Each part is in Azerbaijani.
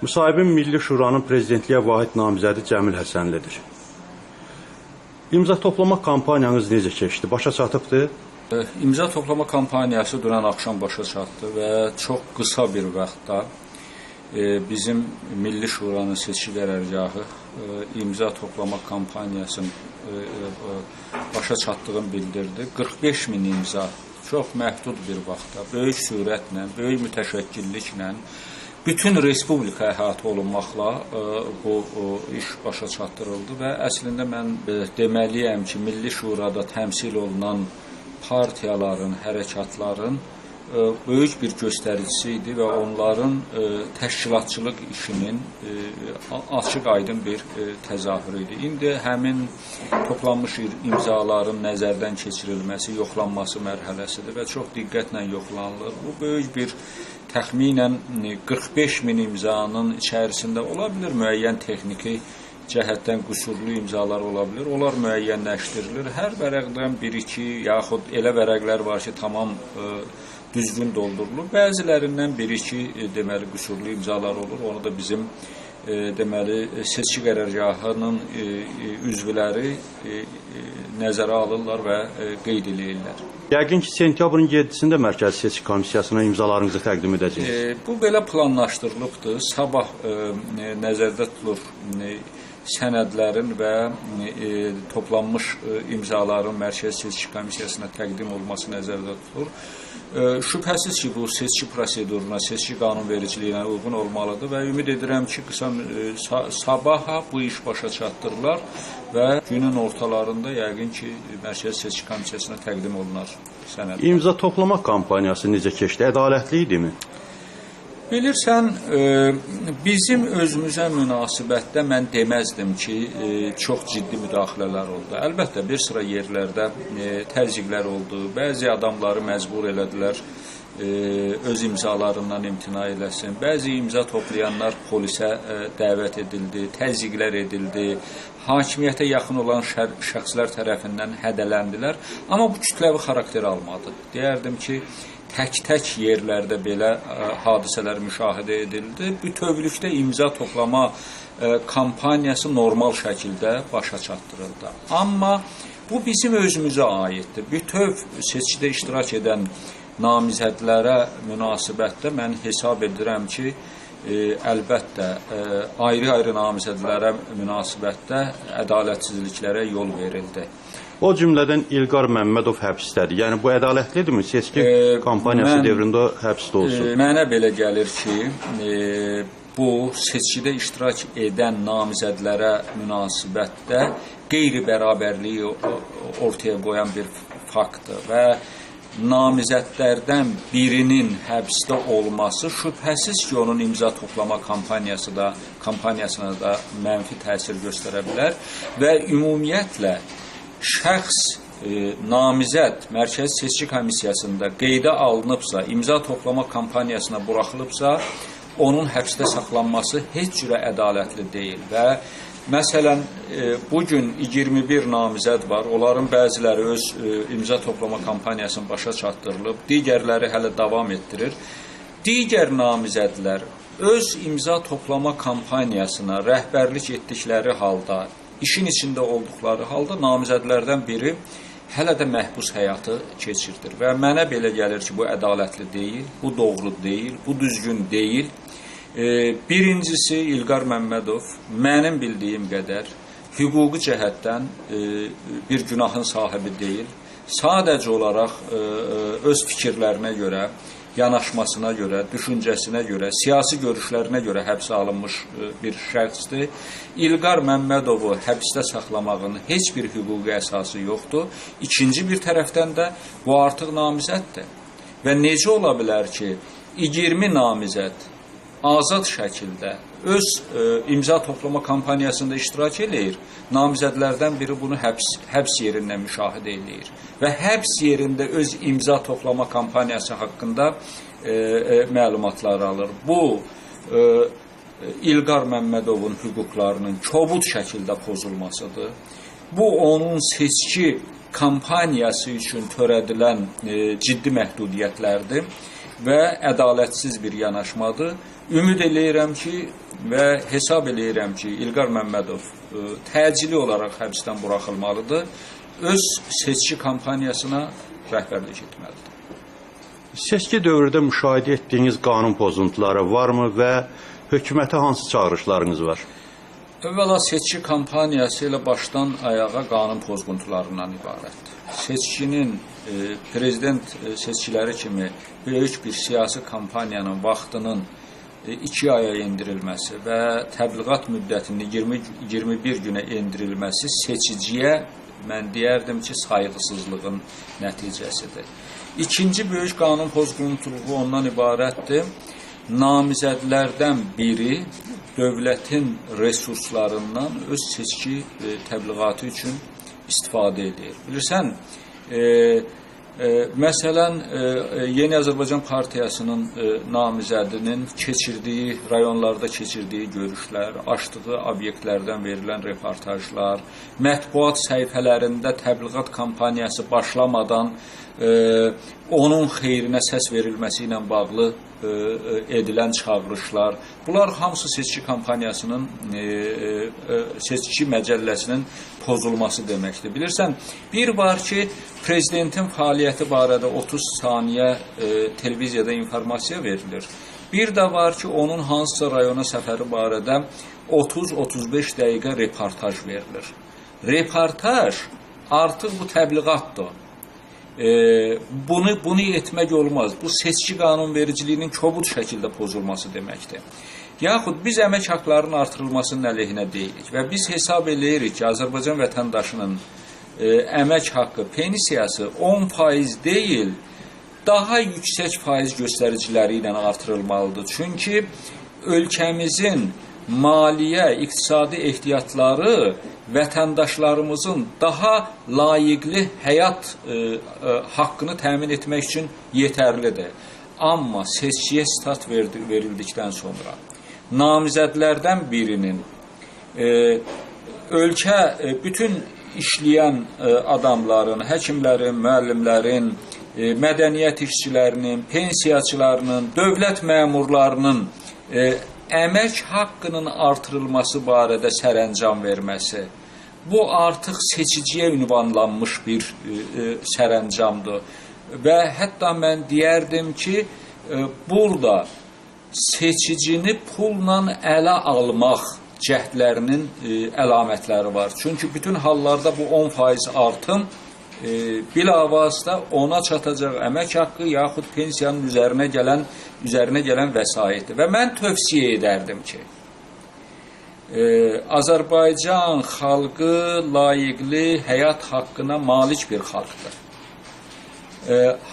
Müsahibin Milli Şuranın prezidentliyə vahid namizədi Cəmil Həsənlidir. İmza toplama kampaniyanız necə keçdi? Başa çatıbdır? İmza toplama kampaniyası dünən axşam başa çatdı və çox qısa bir vaxtda bizim Milli Şuranın seçki qərargahı imza toplama kampaniyasının başa çatdığını bildirdi. 45 min imza çox məhdud bir vaxtda, böyük sürətlə, böyük mütəşəkkilliklə bütün respublika əhatə olunmaqla bu iş başa çatdırıldı və əslində mən deməliyəm ki, Milli Şurada təmsil olunan partiyaların, hərəkatların böyük bir göstəricisi idi və onların təşkilatçılıq işinin açıq aydın bir təzahürü idi. İndi həmin toplanmış imzaların nəzərdən keçirilməsi, yoxlanması mərhələsidir və çox diqqətlə yoxlanılır. Bu böyük bir təxminən 45 min imzanın içərisində ola bilər müəyyən texniki cəhətdən qüsurlu imzalar ola bilər. Onlar müəyyənləşdirilir. Hər vərəqdən 1-2 yaxud elə vərəqlər var ki, tamam düzgün doldurulur. Bəzilərindən 1-2 deməli qüsurlu imzalar olur. Onu da bizim deməli seçki qərargahının üzvləri nəzərə alırlar və qeyd edirlər. Yəqin ki, sentyabrın 7-sində Mərkəzi Seçki Komissiyasına imzalarınızı təqdim edəcəksiniz. Bu belə planlaşdırılıbdır. Sabah nəzərdə tutulur sənədlərin və toplanmış imzaların Mərkəzi Seçki Komissiyasına təqdim olması nəzərdə tutulur. Şübhəsiz ki, bu seçki proseduruna, seçki qanunvericiliyinə uyğun olmalıdır və ümid edirəm ki, sabaha bu iş başa çatdırılar və günün ortalarında yəqin ki, Mərkəzi Seçki Komissiyasına təqdim olunar sənədlər. İmza toplama kampaniyası necə keçdi? Ədalətli idimi? Bilirsən, bizim özümüzə münasibətdə mən deməzdim ki, çox ciddi müdaxilələr oldu. Əlbəttə, bir sıra yerlərdə təzyiqlər oldu. Bəzi adamları məcbur elədilər öz imzalarından imtina eləsin. Bəzi imza toplayanlar polisə dəvət edildi, təzyiqlər edildi. Hakimiyyətə yaxın olan şəxslər tərəfindən hədələndilər. Amma bu kütləvi xarakter almadı. Deyərdim ki, tək-tək yerlərdə belə hadisələr müşahidə edildi. Bütövlükdə imza toplama kampaniyası normal şəkildə başa çatdırıldı. Amma bu bizim özümüzə aiddir. Bütöv seçkidə iştirak edən namizədlərə münasibətdə mən hesab edirəm ki, əlbəttə ayrı-ayrı namizədlərə münasibətdə ədalətsizliklərə yol verildi. O cümlədən İlqar Məmmədov həbsdədir. Yəni, bu ədalətlidirmi? Seçki kampaniyası dövründə həbsdə olsun. Mənə belə gəlir ki, bu seçkidə iştirak edən namizədlərə münasibətdə qeyri-bərabərliyi ortaya qoyan bir faktdır və namizədlərdən birinin həbsdə olması şübhəsiz ki, onun imza toplama kampaniyasına da mənfi təsir göstərə bilər və ümumiyyətlə şəxs namizəd Mərkəzi Seçki Komissiyasında qeydə alınıbsa, imza toplama kampaniyasına buraxılıbsa, onun həbsdə saxlanması heç cürə ədalətli deyil və məsələn, bugün 21 namizəd var, onların bəziləri öz imza toplama kampaniyasını başa çatdırılıb, digərləri hələ davam etdirir. Digər namizədlər öz imza toplama kampaniyasına rəhbərlik etdikləri halda, işin içində olduqları halda namizədlərdən biri hələ də məhbus həyatı keçirdir. Və mənə belə gəlir ki, bu ədalətli deyil, bu doğru deyil, bu düzgün deyil. Birincisi, İlqar Məmmədov mənim bildiyim qədər hüquqi cəhətdən bir günahın sahibi deyil. Sadəcə olaraq öz fikirlərinə görə, yanaşmasına görə, düşüncəsinə görə, siyasi görüşlərinə görə həbsə alınmış bir şəxsdir. İlqar Məmmədovu həbsdə saxlamağın heç bir hüquqi əsası yoxdur. İkinci bir tərəfdən də bu artıq namizəddir. Və necə ola bilər ki, 20 namizəd azad şəkildə öz imza toplama kampaniyasında iştirak eləyir. Namizədlərdən biri bunu həbs yerindən müşahidə eləyir. Və həbs yerində öz imza toplama kampaniyası haqqında məlumatlar alır. Bu, İlqar Məmmədovun hüquqlarının kobud şəkildə pozulmasıdır. Bu, onun seçki kampaniyası üçün törədilən ciddi məhdudiyyətlərdir və ədalətsiz bir yanaşmadır. Ümid eləyirəm ki, və hesab eləyirəm ki, İlqar Məmmədov təcili olaraq həbsdən buraxılmalıdır, öz seçki kampaniyasına rəhbərlik etməlidir. Seçki dövründə müşahidə etdiyiniz qanun pozuntuları varmı və hökumətə hansı çağırışlarınız var? Əvvəla seçki kampaniyası ilə başdan ayağa qanun pozuntularından ibarətdir. Seçkinin prezident seçkiləri kimi böyük bir siyasi kampaniyanın vaxtının 2 aya endirilməsi və təbliğat müddətinin 21 günə endirilməsi seçiciyə mən deyərdim ki, sayğısızlığın nəticəsidir. İkinci böyük qanun pozuntusu ondan ibarətdir. Namizədlərdən biri dövlətin resurslarından öz seçki təbliğatı üçün istifadə edir. Bilirsən, məsələn, Yeni Azərbaycan Partiyasının namizədinin keçirdiyi, rayonlarda keçirdiyi görüşlər, açdığı obyektlərdən verilən reportajlar, mətbuat səhifələrində təbliğat kampaniyası başlamadan onun xeyrinə səs verilməsi ilə bağlı edilən çağırışlar, bunlar hamısı seçki kampaniyasının, seçki məcəlləsinin pozulması deməkdir. Bilirsən, bir var ki, prezidentin fəaliyyəti barədə 30 saniyə televiziyada informasiya verilir. Bir də var ki, onun hansısa rayona səfəri barədə 30-35 dəqiqə reportaj verilir. Reportaj artıq bu təbliğatdır. Bunu etmək olmaz. Bu seçki qanunvericiliyinin kobud şəkildə pozulması deməkdir. Yaxud biz əmək haqlarının artırılmasının əleyhinə deyilik və biz hesab eləyirik ki, Azərbaycan vətəndaşının əmək haqqı, pensiyası 10% deyil, daha yüksək faiz göstəriciləri ilə artırılmalıdır. Çünki ölkəmizin maliyyə, iqtisadi ehtiyatları vətəndaşlarımızın daha layiqli həyat haqqını təmin etmək üçün yetərlidir. Amma seçkiyə start verildikdən sonra namizədlərdən birinin ölkə bütün işləyən adamların, həkimlərin, müəllimlərin, mədəniyyət işçilərinin, pensiyaçılarının, dövlət məmurlarının əmək haqqının artırılması barədə sərəncam verməsi, bu artıq seçiciyə ünvanlanmış bir sərəncamdır. Və hətta mən deyərdim ki, burada seçicini pulla ələ almaq cəhdlərinin əlamətləri var. Çünki bütün hallarda bu 10% artım bilavasitə ona çatacaq əmək haqqı yaxud pensiyanın üzərinə gələn vəsaitdir. Və mən tövsiyə edərdim ki, Azərbaycan xalqı layiqli həyat haqqına malik bir xalqdır.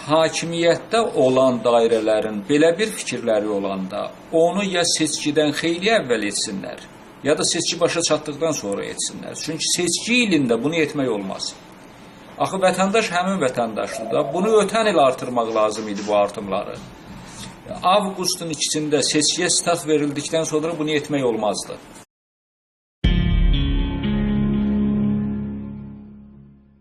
Hakimiyyətdə olan dairələrin belə bir fikirləri olanda onu ya seçkidən xeyli əvvəl etsinlər, ya da seçki başa çatdıqdan sonra etsinlər. Çünki seçki ilində bunu etmək olmaz. Axı vətəndaş həmin vətəndaşdır da. Bunu ötən il artırmaq lazım idi bu artımları. Avqustun 2-sində seçkiyə start verildikdən sonra bunu etmək olmazdı.